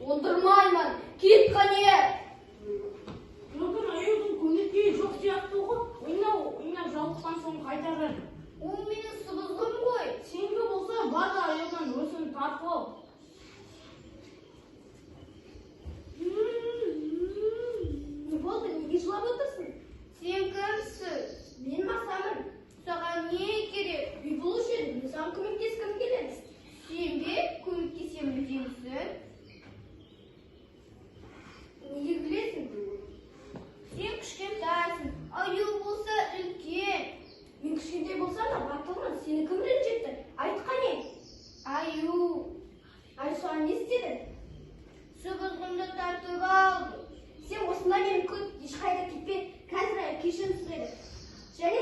Отырмаймын, кет қане. Мүмкін аюдың көңіл-күйі жоқ сияқты ғой. Ойнап жалыққан соң қайтарар. Ол менің сыбызғым ғой. Сенікі болса, бар да аюдан өсін тартып ал. Не болды, неге жылап отырсың? Сен кімсің? Мен масамын. Саған не керек? Үй болушы едім, мен саған көмектескім келеді. Сен бе көмектесемін деймісің? Неге күлесің? Сен кішкентайсың, аю болса үлкен. Мен кішкентай болсам да батылмын, сені кім ренжітті? Айт қане? Аю саған не істеді? Сыбызғымды тартып алды. Сен осында мені күт, ешқайда кетпе. Қазір кешірім сұрайды. Және